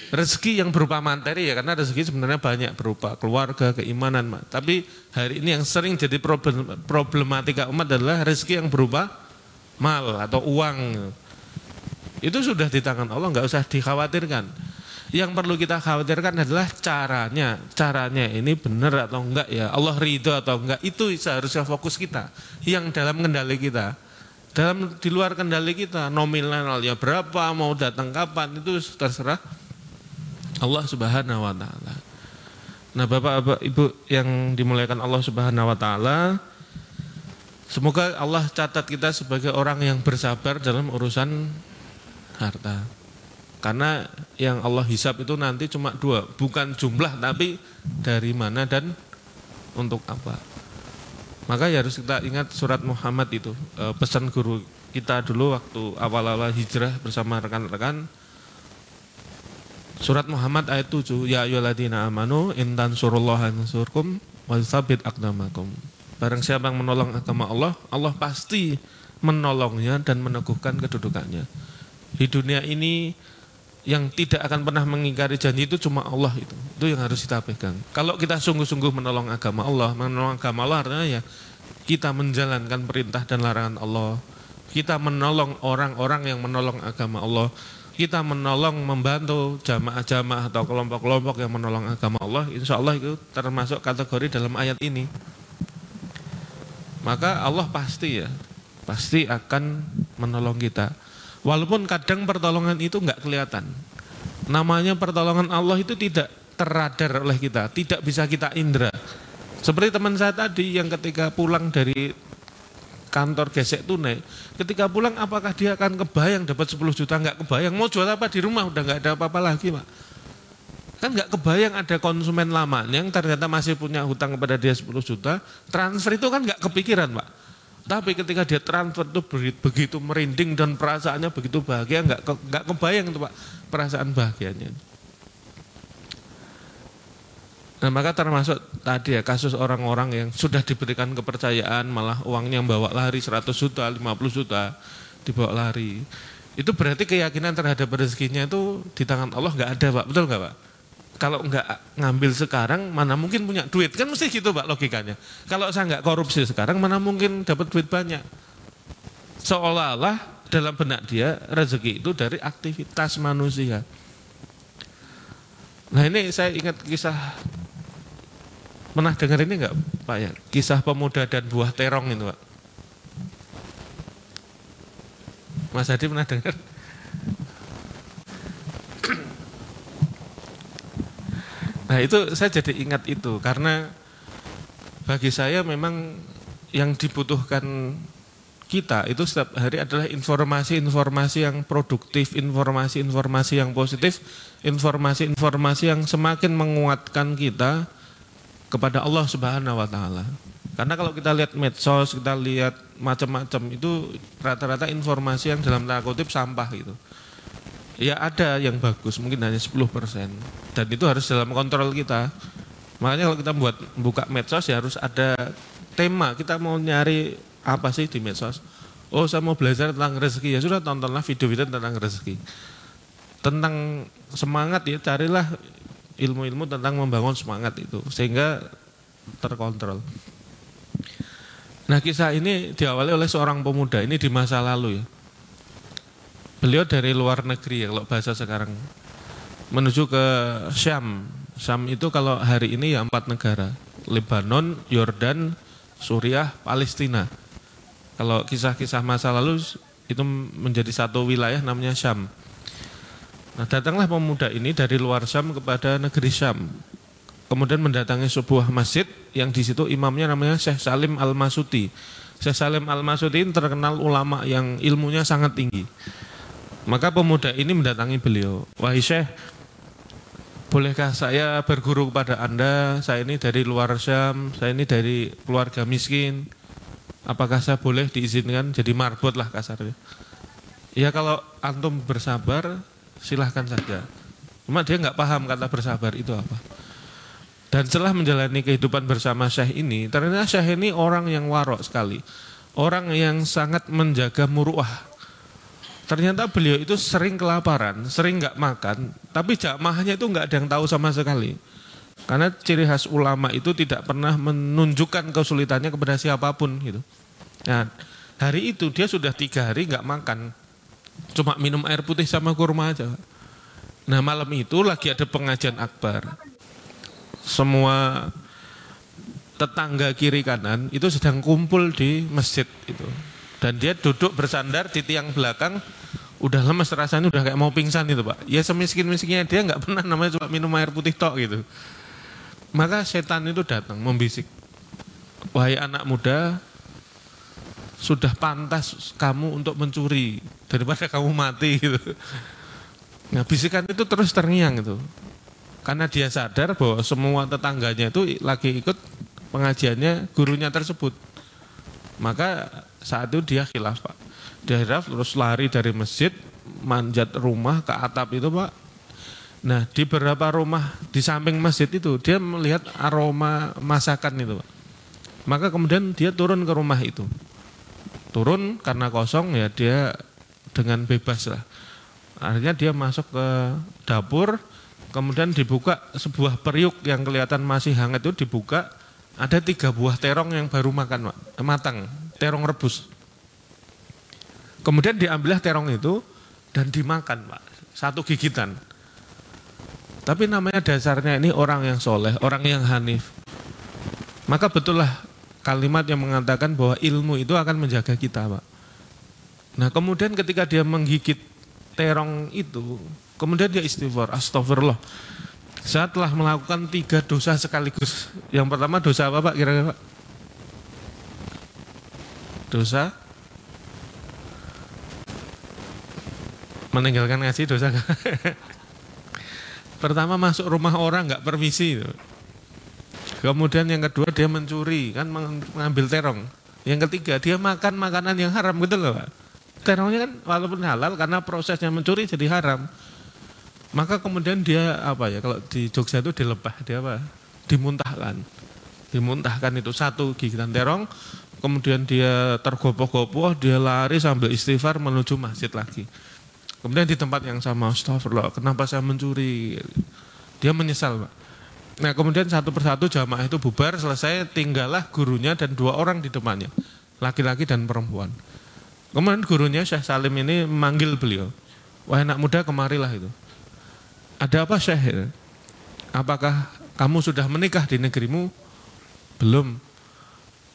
rezeki yang berupa materi ya, karena rezeki sebenarnya banyak berupa keluarga, keimanan. Tapi hari ini yang sering jadi problematika umat adalah rezeki yang berupa mal atau uang. Itu sudah di tangan Allah, nggak usah dikhawatirkan. Yang perlu kita khawatirkan adalah caranya ini benar atau enggak ya, Allah ridho atau enggak, itu seharusnya fokus kita. Yang dalam kendali kita, di luar kendali kita, nominalnya berapa, mau datang kapan, itu terserah Allah Subhanahu wa Ta'ala. Nah, Bapak Ibu yang dimuliakan Allah Subhanahu wa Ta'ala, semoga Allah catat kita sebagai orang yang bersabar dalam urusan harta. Karena yang Allah hisab itu nanti cuma dua, bukan jumlah tapi dari mana dan untuk apa. Maka ya harus kita ingat surat Muhammad itu, pesan guru kita dulu waktu awal-awal hijrah bersama rekan-rekan. Surat Muhammad ayat 7, ya ayyuhalladzina amanu in tansurullaha yansurkum wa yutsabbit aqdamakum. Barang siapa yang menolong agama Allah, Allah pasti menolongnya dan meneguhkan kedudukannya. Di dunia ini yang tidak akan pernah mengingkari janji itu cuma Allah itu. Itu yang harus kita pegang. Kalau kita sungguh-sungguh menolong agama Allah artinya ya kita menjalankan perintah dan larangan Allah. Kita menolong orang-orang yang menolong agama Allah. Kita menolong, membantu jamaah-jamaah atau kelompok-kelompok yang menolong agama Allah. Insya Allah itu termasuk kategori dalam ayat ini. Maka Allah pasti akan menolong kita. Walaupun kadang pertolongan itu enggak kelihatan. Namanya pertolongan Allah itu tidak terradar oleh kita, tidak bisa kita indra. Seperti teman saya tadi yang ketika pulang dari kantor gesek tunai, ketika pulang apakah dia akan kebayang dapat 10 juta? Enggak kebayang. Mau jual apa di rumah udah enggak ada apa-apa lagi, Pak. Kan enggak kebayang ada konsumen lama yang ternyata masih punya hutang kepada dia 10 juta, transfer itu kan enggak kepikiran, Pak. Tapi ketika dia transfer itu begitu merinding dan perasaannya begitu bahagia, enggak kebayang itu Pak perasaan bahagianya. Nah, maka termasuk tadi ya kasus orang-orang yang sudah diberikan kepercayaan malah uangnya bawa lari 100 juta, 50 juta dibawa lari. Itu berarti keyakinan terhadap rezekinya itu di tangan Allah enggak ada, Pak. Betul enggak, Pak? Kalau enggak ngambil sekarang, mana mungkin punya duit. Kan mesti gitu Pak logikanya. Kalau saya enggak korupsi sekarang, mana mungkin dapat duit banyak. Seolah-olah dalam benak dia, rezeki itu dari aktivitas manusia. Nah ini saya ingat kisah, pernah dengar ini enggak Pak ya? Kisah pemuda dan buah terong itu Pak. Mas Hadi pernah dengar? Nah itu saya jadi ingat itu karena bagi saya memang yang dibutuhkan kita itu setiap hari adalah informasi-informasi yang produktif, informasi-informasi yang positif, informasi-informasi yang semakin menguatkan kita kepada Allah Subhanahu wa Ta'ala. Karena kalau kita lihat medsos, kita lihat macam-macam itu rata-rata informasi yang dalam tanda kutip sampah gitu. Ya ada yang bagus, mungkin hanya 10%. Dan itu harus dalam kontrol kita. Makanya kalau kita buka medsos ya harus ada tema. Kita mau nyari apa sih di medsos? Oh saya mau belajar tentang rezeki. Ya sudah tontonlah video-video tentang rezeki. Tentang semangat ya carilah ilmu-ilmu tentang membangun semangat itu. Sehingga terkontrol. Nah kisah ini diawali oleh seorang pemuda. Ini di masa lalu ya. Beliau dari luar negeri ya kalau bahasa sekarang menuju ke Syam. Syam itu kalau hari ini ya 4 negara. Lebanon, Yordan, Suriah, Palestina. Kalau kisah-kisah masa lalu itu menjadi satu wilayah namanya Syam. Nah datanglah pemuda ini dari luar Syam kepada negeri Syam. Kemudian mendatangi sebuah masjid yang di situ imamnya namanya Syekh Salim Al-Masuti. Syekh Salim Al-Masuti ini terkenal ulama yang ilmunya sangat tinggi. Maka pemuda ini mendatangi beliau. Wahai Syekh, bolehkah saya berguru kepada Anda? Saya ini dari luar Syam, saya ini dari keluarga miskin. Apakah saya boleh diizinkan jadi marbot lah kasarnya? Ya kalau antum bersabar, silahkan saja. Cuma dia nggak paham kata bersabar itu apa. Dan setelah menjalani kehidupan bersama Syekh ini, ternyata Syekh ini orang yang warok sekali. Orang yang sangat menjaga muruah. Ternyata beliau itu sering kelaparan, sering nggak makan, tapi jamaahnya itu nggak ada yang tahu sama sekali. Karena ciri khas ulama itu tidak pernah menunjukkan kesulitannya kepada siapapun gitu. Nah, hari itu dia sudah 3 hari nggak makan, cuma minum air putih sama kurma aja. Nah, malam itu lagi ada pengajian akbar. Semua tetangga kiri kanan itu sedang kumpul di masjid itu. Dan dia duduk bersandar di tiang belakang, udah lemes rasanya, udah kayak mau pingsan itu Pak. Ya semiskin-miskinnya dia nggak pernah namanya cuma minum air putih tok gitu. Maka setan itu datang membisik, wahai anak muda, sudah pantas kamu untuk mencuri daripada kamu mati gitu. Nah bisikan itu terus terngiang itu. Karena dia sadar bahwa semua tetangganya itu lagi ikut pengajiannya gurunya tersebut. Maka saat itu dia khilaf Pak. Dia khilaf terus lari dari masjid, manjat rumah ke atap itu Pak. Nah di beberapa rumah di samping masjid itu dia melihat aroma masakan itu Pak. Maka kemudian dia turun ke rumah itu. Turun karena kosong ya dia dengan bebas lah. Akhirnya dia masuk ke dapur, kemudian dibuka sebuah periuk yang kelihatan masih hangat itu dibuka. Ada 3 buah terong yang baru makan, matang, terong rebus. Kemudian diambillah terong itu dan dimakan, Pak, 1 gigitan. Tapi namanya dasarnya ini orang yang soleh, orang yang hanif. Maka betullah kalimat yang mengatakan bahwa ilmu itu akan menjaga kita, Pak. Nah kemudian ketika dia menggigit terong itu, kemudian dia istighfar, astagfirullah. Saya telah melakukan 3 dosa sekaligus. Yang pertama dosa apa Pak kira-kira Pak? Dosa meninggalkan ngaji, dosa. Pertama masuk rumah orang nggak permisi. Kemudian yang kedua dia mencuri, kan mengambil terong. Yang ketiga dia makan makanan yang haram gitu loh Pak. Terongnya kan walaupun halal karena prosesnya mencuri jadi haram. Maka kemudian dia apa ya, kalau di Jogja itu dilepah, dia apa? Dimuntahkan. Dimuntahkan itu 1 gigitan terong, kemudian dia tergopoh-gopoh, dia lari sambil istighfar menuju masjid lagi. Kemudian di tempat yang sama, astagfirullah, kenapa saya mencuri? Dia menyesal, Pak. Nah, kemudian satu persatu jamaah itu bubar, selesai, tinggallah gurunya dan 2 orang di depannya, laki-laki dan perempuan. Kemudian gurunya Syekh Salim ini memanggil beliau, wahai anak muda kemarilah itu. Ada apa Syekh? Apakah kamu sudah menikah di negerimu? Belum.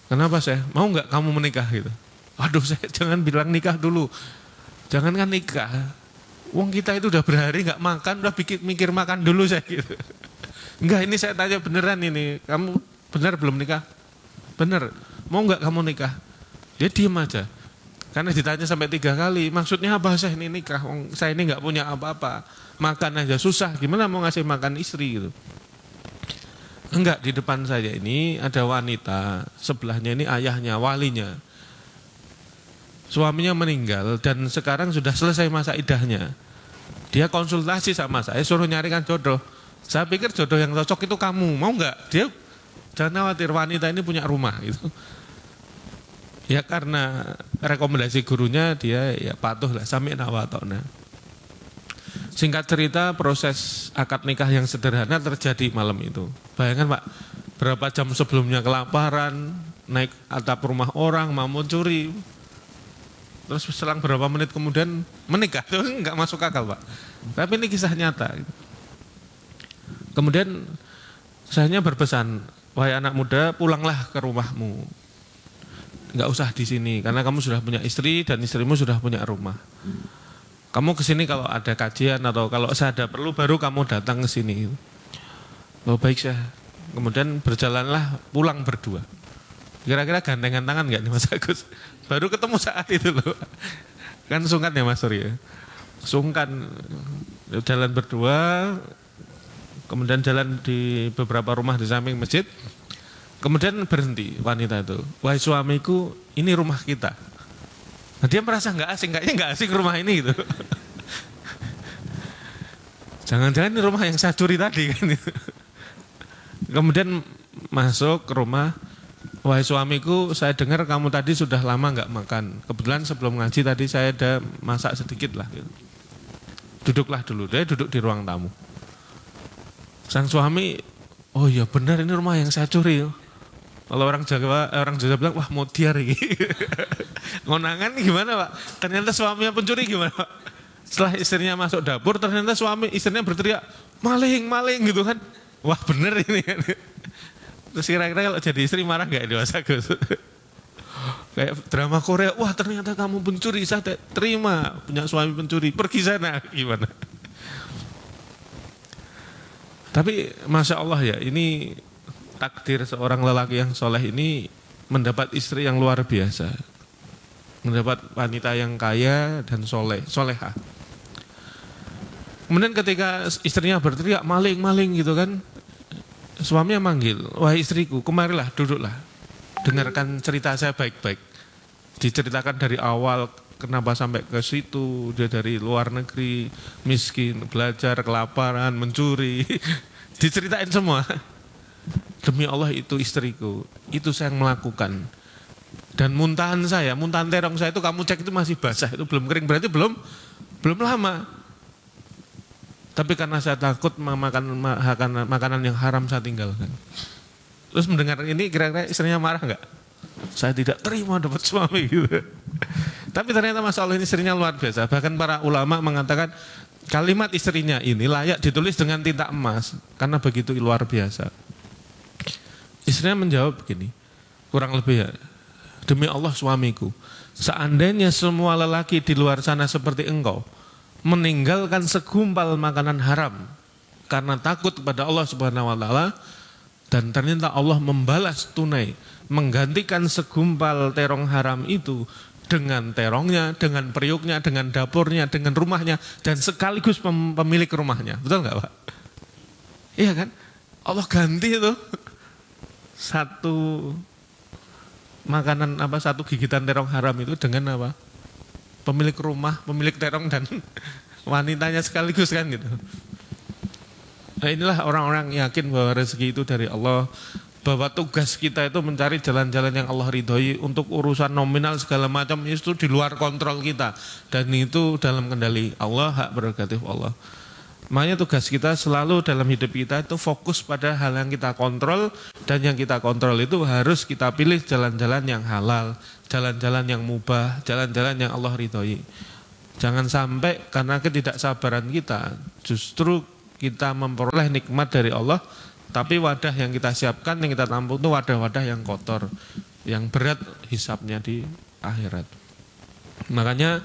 Kenapa Syekh? Mau nggak kamu menikah gitu? Aduh Syekh, jangan bilang nikah dulu. Jangankan nikah. Wong kita itu udah berhari nggak makan, udah mikir makan dulu Syekh gitu. Enggak, ini saya tanya beneran ini. Kamu benar belum nikah? Bener. Mau nggak kamu nikah? Dia diem aja. Karena ditanya sampai 3 kali. Maksudnya apa Syekh ini nikah? Saya ini nggak punya apa-apa. Makan aja susah, gimana mau ngasih makan istri gitu. Enggak, di depan saya ini ada wanita, sebelahnya ini ayahnya, walinya. Suaminya meninggal dan sekarang sudah selesai masa idahnya. Dia konsultasi sama saya, suruh nyarikan jodoh. Saya pikir jodoh yang cocok itu kamu, mau enggak? Dia jangan khawatir, wanita ini punya rumah gitu. Ya karena rekomendasi gurunya dia ya patuh lah, sami'na wa ata'na. Singkat cerita proses akad nikah yang sederhana terjadi malam itu. Bayangkan Pak, berapa jam sebelumnya kelaparan, naik atap rumah orang, mau mencuri. Terus selang berapa menit kemudian menikah, itu enggak masuk akal Pak. Tapi ini kisah nyata. Kemudian saya berpesan, wahai anak muda pulanglah ke rumahmu. Enggak usah di sini, karena kamu sudah punya istri dan istrimu sudah punya rumah. Kamu ke sini kalau ada kajian atau kalau saya ada perlu baru kamu datang ke sini. Oh baik Syekh. Kemudian berjalanlah pulang berdua. Kira-kira gandengan tangan nggak nih Mas Agus? Baru ketemu saat itu loh. Kan sungkan ya Mas Suri ya. Sungkan jalan berdua. Kemudian jalan di beberapa rumah di samping masjid. Kemudian berhenti wanita itu. Wahai suamiku, ini rumah kita. Nah, dia merasa nggak asing, kayaknya nggak asing rumah ini gitu. Jangan-jangan ini rumah yang saya curi tadi kan. Kemudian masuk ke rumah, wahai suamiku, saya dengar kamu tadi sudah lama nggak makan. Kebetulan sebelum ngaji tadi saya ada masak sedikit lah. Gitu. Duduklah dulu, dia duduk di ruang tamu. Sang suami, oh iya benar ini rumah yang saya curi. Kalau orang Jawa bilang, wah modiar ini. Ngonangan gimana Pak? Ternyata suaminya pencuri gimana Pak? Setelah istrinya masuk dapur, ternyata istrinya berteriak, maling, maling gitu kan. Wah bener ini kan. Terus kira-kira kalau jadi istri marah gak ini Mas Agus? Kayak drama Korea, wah ternyata kamu pencuri, saya terima punya suami pencuri, pergi sana, gimana? Tapi Masya Allah ya, ini takdir seorang lelaki yang soleh ini mendapat istri yang luar biasa. Mendapat wanita yang kaya dan soleha. Kemudian ketika istrinya berteriak maling, maling gitu kan, suaminya manggil, wahai istriku, kemarilah, duduklah. Dengarkan cerita saya baik-baik. Diceritakan dari awal, kenapa sampai ke situ, dia dari luar negeri, miskin, belajar, kelaparan, mencuri. Diceritain semua. Demi Allah itu istriku, itu saya yang melakukan. Dan muntahan terong saya itu kamu cek itu masih basah, itu belum kering, berarti belum lama. Tapi karena saya takut makan makanan yang haram saya tinggalkan. Terus mendengar ini kira-kira istrinya marah enggak? Saya tidak terima dapat suami gitu. Tapi ternyata Masya Allah ini istrinya luar biasa. Bahkan para ulama mengatakan kalimat istrinya ini layak ditulis dengan tinta emas. Karena begitu luar biasa. Istrinya menjawab begini, kurang lebih ya, demi Allah suamiku, seandainya semua lelaki di luar sana seperti engkau, meninggalkan segumpal makanan haram karena takut kepada Allah Subhanahu wa taala, dan ternyata Allah membalas tunai, menggantikan segumpal terong haram itu dengan terongnya, dengan periuknya, dengan dapurnya, dengan rumahnya, dan sekaligus pemilik rumahnya. Betul nggak Pak? Iya kan? Allah ganti itu satu makanan satu gigitan terong haram itu dengan apa? Pemilik rumah, pemilik terong dan wanitanya sekaligus kan gitu. Nah inilah orang-orang yakin bahwa rezeki itu dari Allah, bahwa tugas kita itu mencari jalan-jalan yang Allah ridhoi, untuk urusan nominal segala macam itu di luar kontrol kita, dan itu dalam kendali Allah, hak prerogatif Allah. Makanya tugas kita selalu dalam hidup kita itu fokus pada hal yang kita kontrol, dan yang kita kontrol itu harus kita pilih jalan-jalan yang halal, jalan-jalan yang mubah, jalan-jalan yang Allah ridhoi. Jangan sampai karena ketidaksabaran kita justru kita memperoleh nikmat dari Allah, tapi wadah yang kita siapkan, yang kita tampung itu wadah-wadah yang kotor, yang berat hisabnya di akhirat. Makanya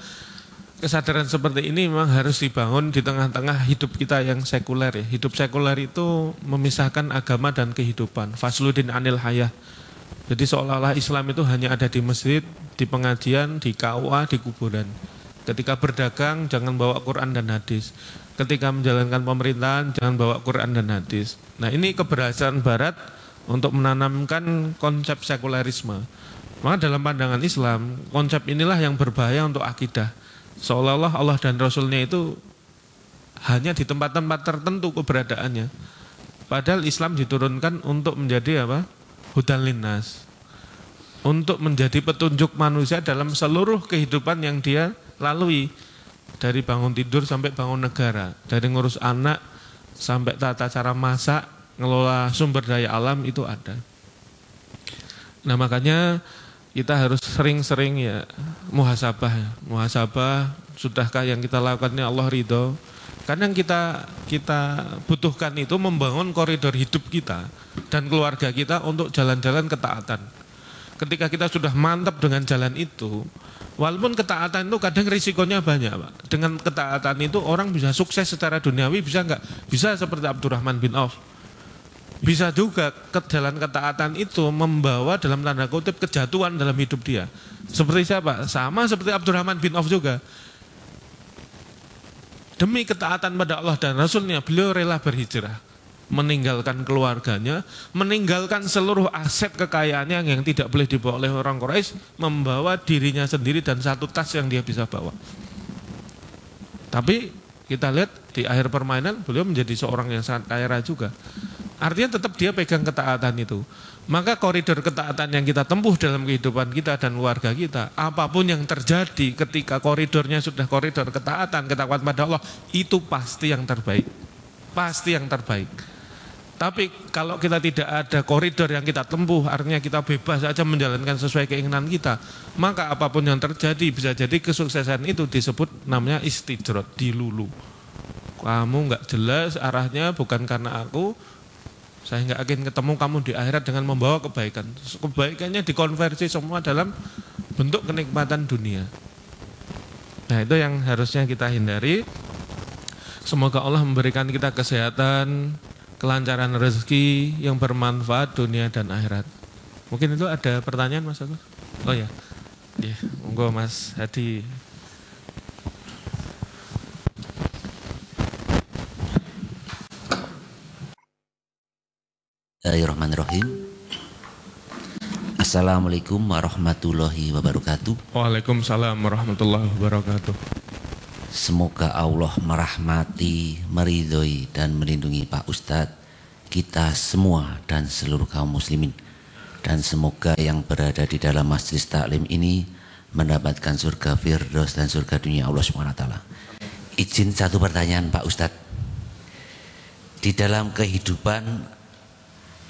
kesadaran seperti ini memang harus dibangun di tengah-tengah hidup kita yang sekuler ya. Hidup sekuler itu memisahkan agama dan kehidupan. Fasludin anil hayah. Jadi seolah-olah Islam itu hanya ada di masjid, di pengajian, di KUA, di kuburan. Ketika berdagang jangan bawa Quran dan hadis. Ketika menjalankan pemerintahan jangan bawa Quran dan hadis. Nah ini keberhasilan Barat untuk menanamkan konsep sekulerisme. Maka dalam pandangan Islam, konsep inilah yang berbahaya untuk akidah. Seolah-olah Allah dan Rasulnya itu hanya di tempat-tempat tertentu keberadaannya. Padahal Islam diturunkan untuk menjadi apa? Hudan linnas. Untuk menjadi petunjuk manusia dalam seluruh kehidupan yang dia lalui. Dari bangun tidur sampai bangun negara. Dari ngurus anak sampai tata cara masak, ngelola sumber daya alam itu ada. Nah makanya kita harus sering-sering ya muhasabah ya. Muhasabah, sudahkah yang kita lakukan ini Allah ridho? Karena yang kita butuhkan itu membangun koridor hidup kita dan keluarga kita untuk jalan-jalan ketaatan. Ketika kita sudah mantap dengan jalan itu, walaupun ketaatan itu kadang risikonya banyak Pak. Dengan ketaatan itu orang bisa sukses secara duniawi, bisa enggak? Bisa seperti Abdurrahman bin Auf. Bisa juga jalan ketaatan itu membawa dalam tanda kutip kejatuhan dalam hidup dia. Seperti siapa? Sama seperti Abdurrahman bin Auf juga. Demi ketaatan pada Allah dan Rasulnya, beliau rela berhijrah. Meninggalkan keluarganya, meninggalkan seluruh aset kekayaannya yang tidak boleh dibawa oleh orang Quraisy, membawa dirinya sendiri dan satu tas yang dia bisa bawa. Tapi kita lihat di akhir permainan, beliau menjadi seorang yang sangat kaya raya juga. Artinya tetap dia pegang ketaatan itu. Maka koridor ketaatan yang kita tempuh dalam kehidupan kita dan keluarga kita, apapun yang terjadi ketika koridornya sudah koridor ketaatan pada Allah, itu pasti yang terbaik. Pasti yang terbaik. Tapi kalau kita tidak ada koridor yang kita tempuh, artinya kita bebas saja menjalankan sesuai keinginan kita, maka apapun yang terjadi bisa jadi kesuksesan itu disebut namanya istidrot, dilulu. Kamu nggak jelas arahnya, bukan karena aku, saya nggak akan ketemu kamu di akhirat dengan membawa kebaikan. Kebaikannya dikonversi semua dalam bentuk kenikmatan dunia. Nah, itu yang harusnya kita hindari. Semoga Allah memberikan kita kesehatan, kelancaran rezeki yang bermanfaat dunia dan akhirat. Mungkin itu ada pertanyaan Mas Agus? Oh ya, monggo Mas Hadi. Bismillahirrahmanirrahim. Assalamualaikum warahmatullahi wabarakatuh. Waalaikumsalam warahmatullahi wabarakatuh. Semoga Allah merahmati, meridhoi dan melindungi Pak Ustadz, kita semua dan seluruh kaum muslimin. Dan semoga yang berada di dalam majelis taklim ini mendapatkan surga firdaus dan surga dunia Allah SWT. Izin satu pertanyaan Pak Ustadz. Di dalam kehidupan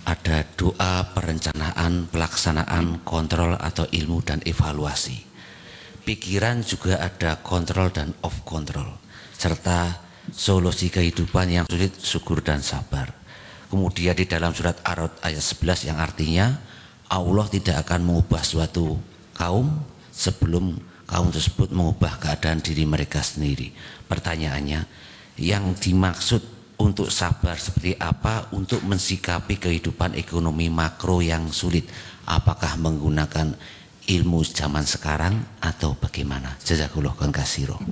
ada doa, perencanaan, pelaksanaan, kontrol atau ilmu dan evaluasi. Pikiran juga ada kontrol dan off kontrol, serta solusi kehidupan yang sulit, syukur dan sabar. Kemudian di dalam surat Ar-Ra'd ayat 11 yang artinya Allah tidak akan mengubah suatu kaum sebelum kaum tersebut mengubah keadaan diri mereka sendiri. Pertanyaannya, yang dimaksud untuk sabar seperti apa untuk mensikapi kehidupan ekonomi makro yang sulit? Apakah menggunakan ilmu zaman sekarang atau bagaimana? Jazakallahu khairan.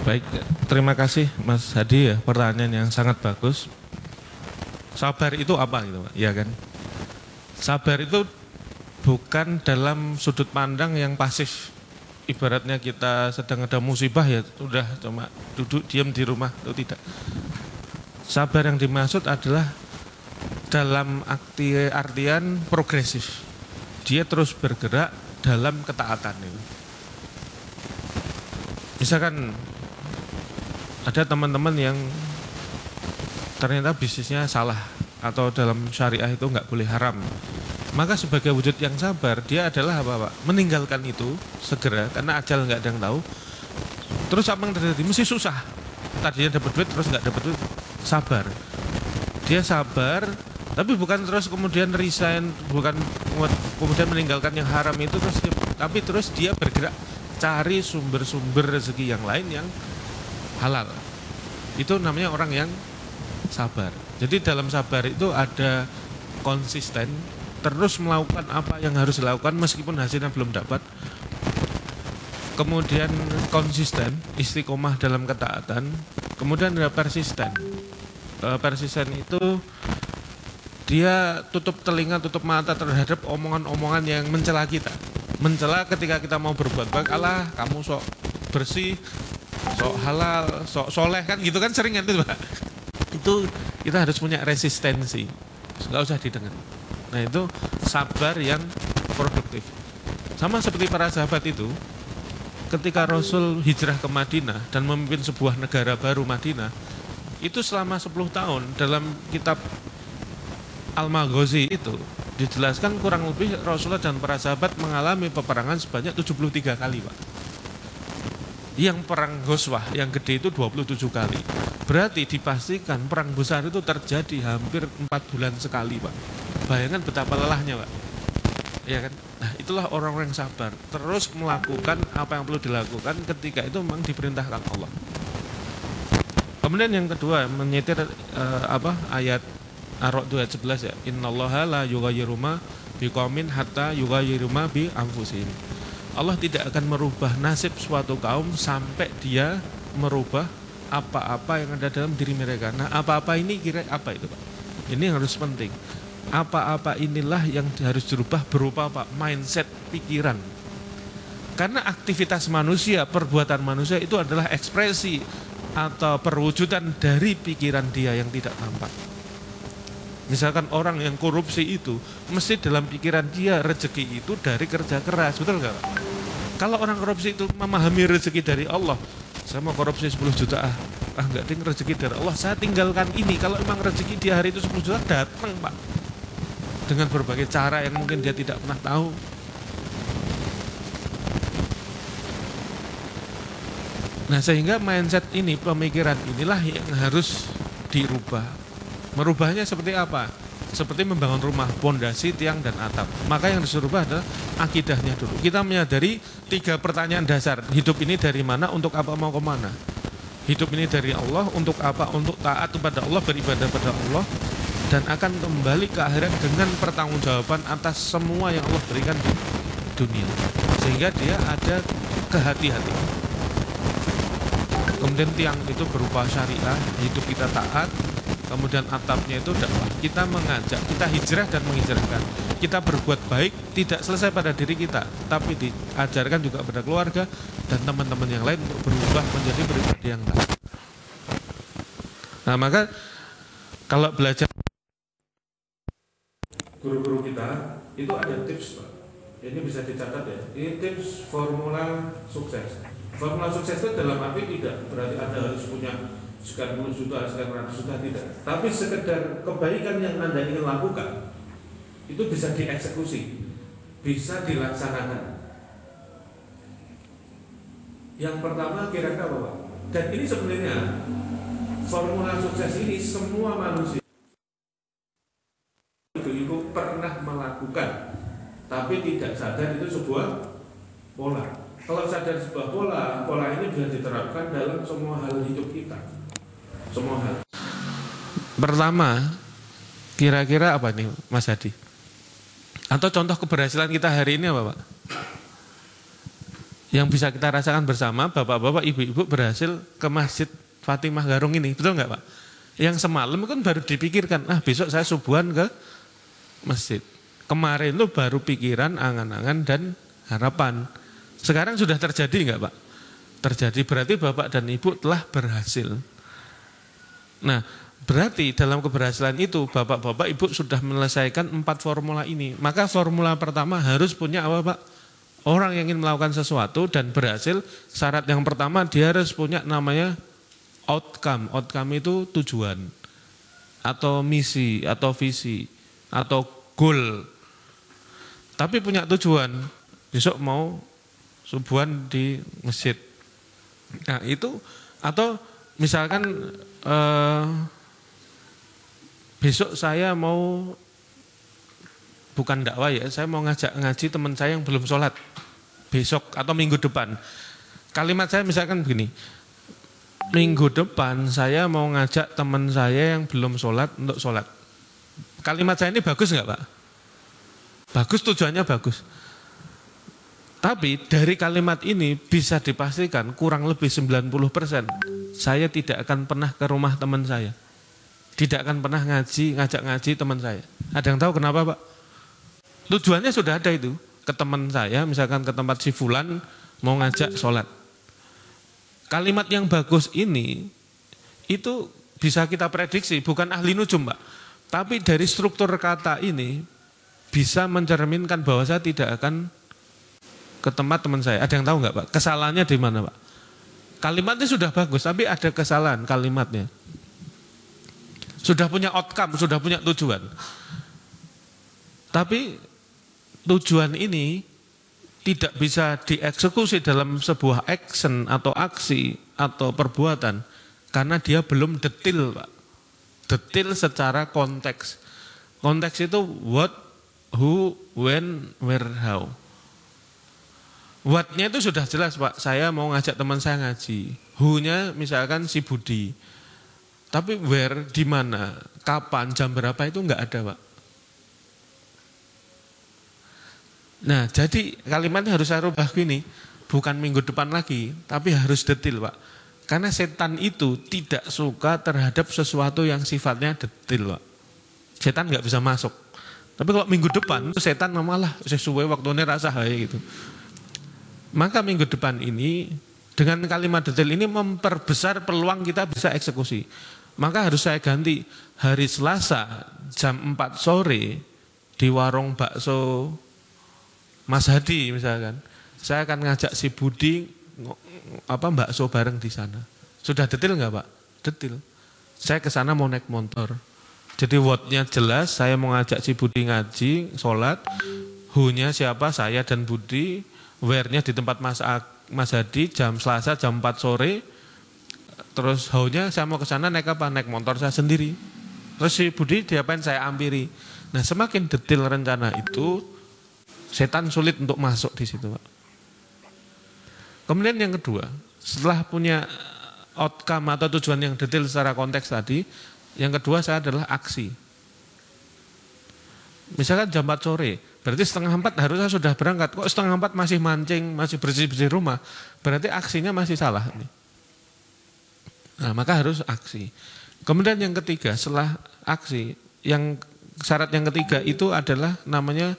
Baik, terima kasih Mas Hadi ya, pertanyaan yang sangat bagus. Sabar itu apa gitu Pak? Ya kan? Sabar itu bukan dalam sudut pandang yang pasif. Ibaratnya kita sedang ada musibah ya udah cuma duduk diam di rumah, itu tidak. Sabar yang dimaksud adalah dalam artian progresif. Dia terus bergerak dalam ketaatan itu. Misalkan ada teman-teman yang ternyata bisnisnya salah atau dalam syariah itu nggak boleh haram. Maka sebagai wujud yang sabar, dia adalah apa Pak? Meninggalkan itu segera, karena ajal nggak ada yang tahu. Terus apa yang terjadi? Mesti susah. Tadinya dapat duit, terus nggak dapat duit. Sabar. Dia sabar, tapi bukan terus kemudian resign, bukan kemudian meninggalkan yang haram itu, tapi terus dia bergerak cari sumber-sumber rezeki yang lain yang halal. Itu namanya orang yang sabar. Jadi dalam sabar itu ada konsisten, terus melakukan apa yang harus dilakukan meskipun hasilnya belum dapat. Kemudian konsisten, istiqomah dalam ketaatan. Kemudian ada persisten. Persisten itu dia tutup telinga, tutup mata terhadap omongan-omongan yang mencela kita. Mencela ketika kita mau berbuat baik, alah kamu sok bersih, sok halal, sok soleh kan gitu kan, sering kan itu Pak. Itu kita harus punya resistensi, nggak usah didengar. Nah itu sabar yang produktif. Sama seperti para sahabat itu, ketika Rasul hijrah ke Madinah dan memimpin sebuah negara baru Madinah, itu selama 10 tahun dalam kitab Al-Maghazi itu dijelaskan kurang lebih Rasulullah dan para sahabat mengalami peperangan sebanyak 73 kali Pak. Yang perang Ghazwah yang gede itu 27 kali. Berarti dipastikan perang besar itu terjadi hampir 4 bulan sekali Pak. Bayangkan betapa lelahnya Pak. Ya kan? Nah itulah orang-orang yang sabar. Terus melakukan apa yang perlu dilakukan ketika itu memang diperintahkan Allah. Kemudian yang kedua menyetir ayat Ar-Ra'd ayat 11 ya. Innallaha la yughayyiru ma biqaumin hatta yughayyiru ma bi anfusihim. Allah tidak akan merubah nasib suatu kaum sampai dia merubah apa-apa yang ada dalam diri mereka. Nah apa-apa ini kira apa itu Pak? Ini yang harus penting. Apa-apa inilah yang harus dirubah berupa apa? Mindset, pikiran. Karena aktivitas manusia, perbuatan manusia itu adalah ekspresi atau perwujudan dari pikiran dia yang tidak tampak. Misalkan orang yang korupsi itu, mesti dalam pikiran dia rezeki itu dari kerja keras, betul nggak? Kalau orang korupsi itu memahami rezeki dari Allah, saya mau korupsi 10 juta nggak ding, rezeki dari Allah, saya tinggalkan ini. Kalau memang rezeki di hari itu 10 juta, datang Pak, dengan berbagai cara yang mungkin dia tidak pernah tahu. Nah sehingga mindset ini, pemikiran inilah yang harus dirubah. Merubahnya seperti apa? Seperti membangun rumah, pondasi, tiang, dan atap. Maka yang harus dirubah adalah akidahnya dulu. Kita menyadari 3 pertanyaan dasar. Hidup ini dari mana, untuk apa, mau kemana? Hidup ini dari Allah, untuk apa? Untuk taat kepada Allah, beribadah pada Allah, dan akan kembali ke akhirat dengan pertanggungjawaban atas semua yang Allah berikan di dunia. Sehingga dia ada kehati-hatian. Kemudian tiang itu berupa syariah, hidup kita taat. Kemudian atapnya itu dakwah. Kita mengajak, kita hijrah dan menghijrahkan. Kita berbuat baik tidak selesai pada diri kita, tapi diajarkan juga pada keluarga dan teman-teman yang lain untuk berubah menjadi pribadi yang lain. Nah maka kalau belajar guru-guru kita itu ada tips Pak. Ini bisa dicatat ya. Ini tips formula sukses. Formula sukses itu dalam arti tidak berarti Anda harus punya sekian puluh juta, sekian ratus juta, tidak. Tapi sekedar kebaikan yang Anda ingin lakukan itu bisa dieksekusi, bisa dilaksanakan. Yang pertama kira-kira apa Pak? Dan ini sebenarnya formula sukses ini semua manusia ibu-ibu pernah melakukan, tapi tidak sadar itu sebuah pola. Kalau sadar sebuah pola, pola ini bisa diterapkan dalam semua hal hidup kita. Semua hal. Pertama, kira-kira apa nih Mas Hadi? Atau contoh keberhasilan kita hari ini apa Pak? Yang bisa kita rasakan bersama, bapak-bapak, ibu-ibu berhasil ke Masjid Fatimah Garung ini, betul nggak Pak? Yang semalam kan baru dipikirkan, besok saya subuhan ke masjid. Kemarin itu baru pikiran, angan-angan dan harapan. Sekarang sudah terjadi nggak Pak? Terjadi, berarti bapak dan ibu telah berhasil. Nah, berarti dalam keberhasilan itu bapak-bapak ibu sudah menyelesaikan 4 formula ini. Maka formula pertama harus punya apa Pak? Orang yang ingin melakukan sesuatu dan berhasil, syarat yang pertama dia harus punya namanya outcome. Outcome itu tujuan atau misi atau visi atau goal. Tapi punya tujuan, besok mau subuhan di masjid. Nah itu, atau misalkan besok saya mau, bukan dakwah ya, saya mau ngajak ngaji teman saya yang belum sholat besok atau minggu depan. Kalimat saya misalkan begini, minggu depan saya mau ngajak teman saya yang belum sholat untuk sholat. Kalimat saya ini bagus nggak Pak? Bagus, tujuannya bagus. Tapi dari kalimat ini bisa dipastikan kurang lebih 90% saya tidak akan pernah ke rumah teman saya. Tidak akan pernah ngajak ngaji teman saya. Ada yang tahu kenapa Pak? Tujuannya sudah ada itu. Ke teman saya, misalkan ke tempat si Fulan, mau ngajak sholat. Kalimat yang bagus ini, itu bisa kita prediksi, bukan ahli nujum Pak. Tapi dari struktur kata ini, bisa mencerminkan bahwa saya tidak akan ke tempat teman saya. Ada yang tahu nggak Pak? Kesalahannya di mana Pak? Kalimatnya sudah bagus, tapi ada kesalahan kalimatnya. Sudah punya outcome, sudah punya tujuan. Tapi tujuan ini tidak bisa dieksekusi dalam sebuah action atau aksi atau perbuatan karena dia belum detail Pak. Detail secara konteks. Konteks itu what, who, when, where, how. What-nya itu sudah jelas Pak, saya mau ngajak teman saya ngaji. Who-nya misalkan si Budi. Tapi where, di mana, kapan, jam berapa itu enggak ada Pak. Nah jadi kalimatnya harus saya rubah gini, bukan minggu depan lagi, tapi harus detail Pak. Karena setan itu tidak suka terhadap sesuatu yang sifatnya detail Pak. Setan enggak bisa masuk. Tapi kalau minggu depan, itu setan malah sesuai waktunya rasa hai gitu. Maka minggu depan ini Dengan kalimat detail ini memperbesar peluang kita bisa eksekusi. Maka harus saya ganti hari Selasa jam 4 sore di warung bakso Mas Hadi misalkan. Saya akan ngajak si Budi bakso bareng di sana. Sudah detail enggak, Pak? Detail. Saya ke sana mau naik motor. Jadi wordnya jelas, saya mau ngajak si Budi ngaji, sholat. Who-nya siapa? Saya dan Budi. Where-nya di tempat Mas Hadi jam Selasa jam 4 sore. Terus how-nya saya mau ke sana naik apa? Naik motor saya sendiri. Terus si Budi diapain? Saya ampiri. Nah, semakin detail rencana itu, setan sulit untuk masuk di situ, Pak. Kemudian yang kedua, setelah punya outcome atau tujuan yang detail secara konteks tadi, yang kedua saya adalah aksi. Misalkan jam 4 sore, berarti setengah 4 harusnya sudah berangkat. Kok setengah 4 masih mancing, masih bersih-bersih rumah, berarti aksinya masih salah nih. Nah, maka harus aksi. Kemudian yang ketiga, setelah aksi, yang syarat yang ketiga itu adalah namanya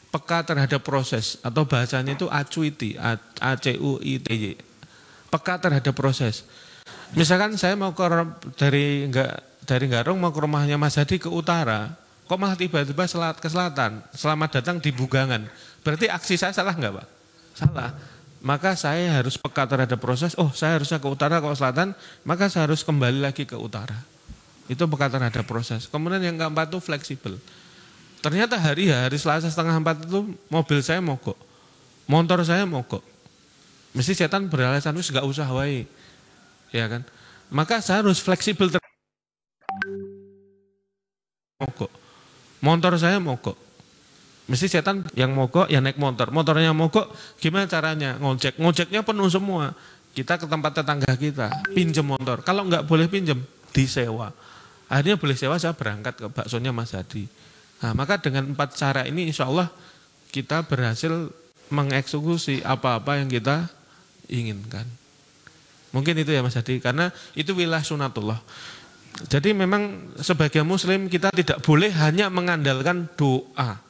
peka terhadap proses atau bahasanya itu acuity, ACUITY. Peka terhadap proses. Misalkan saya mau dari Garung mau ke rumahnya Mas Hadi ke utara, kok malah tiba-tiba ke selatan, selamat datang di Bugangan. Berarti aksi saya salah enggak, Pak? Salah. Maka saya harus peka terhadap proses, saya harusnya ke utara, ke selatan, maka saya harus kembali lagi ke utara. Itu peka terhadap proses. Kemudian yang keempat itu fleksibel. Ternyata hari Selasa setengah 4 itu mobil saya mogok, motor saya mogok. Mesti setan beralasan, wis gak usah wae. Ya kan? Maka saya harus fleksibel mogok. Motor saya mogok. Mesti setan yang mogok ya naik motor. Motornya mogok, gimana caranya? Ngojek. Ngojeknya penuh semua. Kita ke tempat tetangga kita, pinjem motor. Kalau nggak boleh pinjem, disewa. Akhirnya boleh sewa, saya berangkat ke baksonya Mas Hadi. Nah, maka dengan 4 cara ini insya Allah kita berhasil mengeksekusi apa-apa yang kita inginkan. Mungkin itu ya Mas Hadi, karena itu wilayah sunatullah. Jadi memang sebagai muslim kita tidak boleh hanya mengandalkan doa.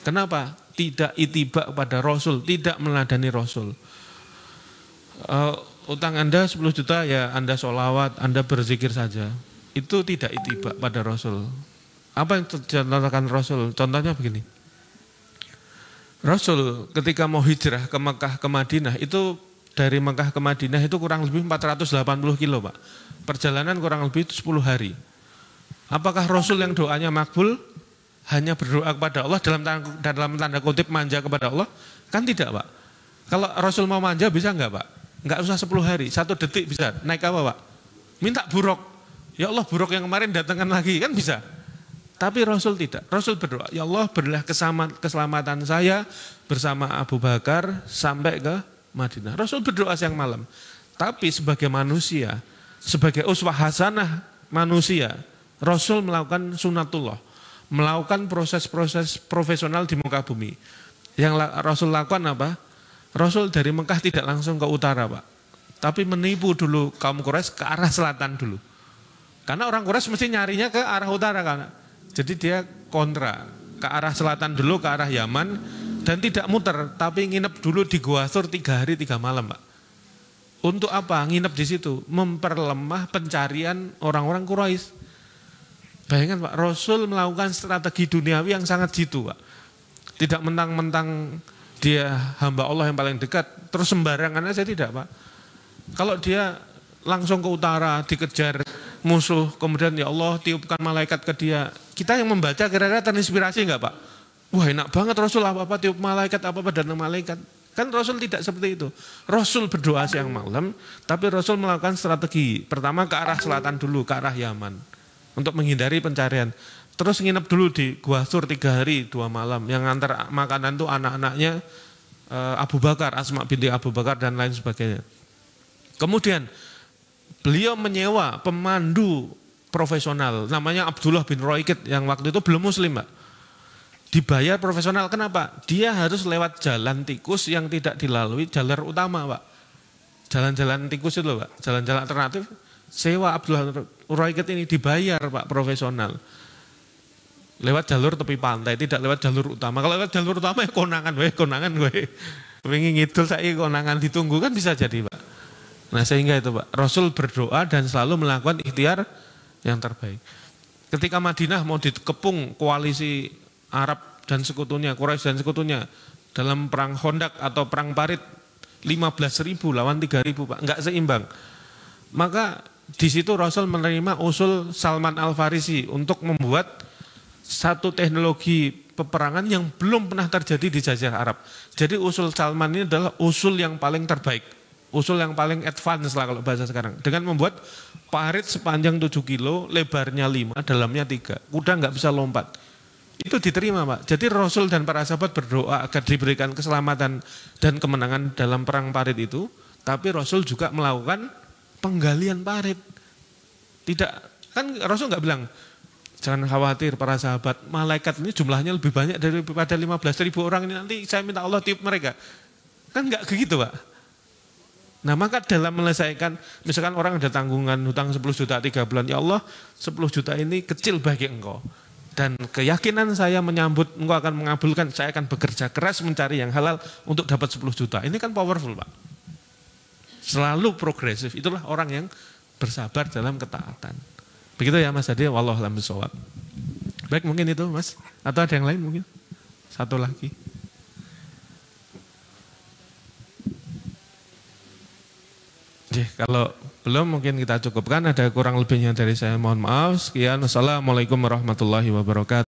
Kenapa? Tidak itibak pada Rasul, tidak meladani Rasul. Utang Anda 10 juta ya Anda sholawat, Anda berzikir saja. Itu tidak itibak pada Rasul. Apa yang dicontohkan Rasul? Contohnya begini. Rasul ketika mau hijrah ke Mekah ke Madinah itu dari Mekah ke Madinah itu kurang lebih 480 kilo, Pak. Perjalanan kurang lebih 10 hari. Apakah Rasul yang doanya makbul hanya berdoa kepada Allah dalam tanda kutip manja kepada Allah? Kan tidak, Pak. Kalau Rasul mau manja bisa enggak, Pak? Enggak usah 10 hari, 1 detik bisa. Naik apa, Pak? Minta buruk. Ya Allah, buruk yang kemarin datangkan lagi, kan bisa. Tapi Rasul tidak. Rasul berdoa, ya Allah berilah keselamatan saya bersama Abu Bakar sampai ke Madinah. Rasul berdoa siang malam. Tapi sebagai manusia, sebagai uswah hasanah manusia, Rasul melakukan sunatullah, melakukan proses-proses profesional di muka bumi. Yang Rasul lakukan apa? Rasul dari Mekah tidak langsung ke utara, Pak. Tapi menipu dulu kaum Quraisy ke arah selatan dulu. Karena orang Quraisy mesti nyarinya ke arah utara kan. Jadi dia kontra, ke arah selatan dulu, ke arah Yaman, dan tidak muter, tapi nginep dulu di Gua Thur 3 hari 3 malam, Pak. Untuk apa? Nginep di situ, memperlemah pencarian orang-orang Quraisy. Bayangkan, Pak, Rasul melakukan strategi duniawi yang sangat jitu, Pak. Tidak mentang-mentang dia hamba Allah yang paling dekat, terus sembarangan aja tidak, Pak. Kalau dia langsung ke utara, dikejar musuh, kemudian ya Allah tiupkan malaikat ke dia. Kita yang membaca kira-kira terinspirasi enggak, Pak? Wah, enak banget Rasul apa-apa tiup malaikat, apa-apa dan malaikat. Kan Rasul tidak seperti itu. Rasul berdoa siang malam, tapi Rasul melakukan strategi. Pertama ke arah selatan dulu, ke arah Yaman. Untuk menghindari pencarian. Terus nginep dulu di Gua Thur 3 hari 2 malam. Yang antar makanan itu anak-anaknya Abu Bakar, Asma binti Abu Bakar dan lain sebagainya. Kemudian beliau menyewa pemandu profesional, namanya Abdullah bin Roikit yang waktu itu belum muslim, Pak. Dibayar profesional, kenapa? Dia harus lewat jalan tikus yang tidak dilalui jalur utama, Pak. Jalan-jalan tikus itu, Pak, jalan-jalan alternatif. Sewa Abdullah Roikit ini dibayar, Pak, profesional. Lewat jalur tepi pantai, tidak lewat jalur utama. Kalau lewat jalur utama ya konangan gue. Pengen ngidul saya konangan ditunggu kan bisa jadi, Pak. Nah sehingga itu Pak, Rasul berdoa dan selalu melakukan ikhtiar yang terbaik. Ketika Madinah mau dikepung koalisi Arab dan sekutunya, Quraisy dan sekutunya dalam perang Khandaq atau perang Parit 15.000 lawan 3.000 Pak, enggak seimbang. Maka di situ Rasul menerima usul Salman Al-Farisi untuk membuat satu teknologi peperangan yang belum pernah terjadi di Jazirah Arab. Jadi usul Salman ini adalah usul yang paling terbaik, usul yang paling advance lah kalau bahasa sekarang. Dengan membuat parit sepanjang 7 kilo, lebarnya 5, dalamnya 3. Kuda nggak bisa lompat. Itu diterima Pak. Jadi Rasul dan para sahabat berdoa agar diberikan keselamatan dan kemenangan dalam perang parit itu. Tapi Rasul juga melakukan penggalian parit. Tidak, kan Rasul nggak bilang, jangan khawatir para sahabat, malaikat ini jumlahnya lebih banyak daripada 15.000 orang ini, nanti saya minta Allah tiup mereka. Kan enggak begitu Pak. Nah maka dalam menyelesaikan, misalkan orang ada tanggungan hutang 10 juta 3 bulan, ya Allah 10 juta ini kecil bagi engkau. Dan keyakinan saya menyambut engkau akan mengabulkan, saya akan bekerja keras mencari yang halal untuk dapat 10 juta. Ini kan powerful Pak. Selalu progresif, itulah orang yang bersabar dalam ketaatan. Begitu ya Mas Hadi, wallahu a'lam bishawab. Baik, mungkin itu Mas, atau ada yang lain mungkin? Satu lagi. Kalau belum mungkin kita cukupkan, ada kurang lebihnya dari saya mohon maaf. Sekian, wassalamualaikum warahmatullahi wabarakatuh.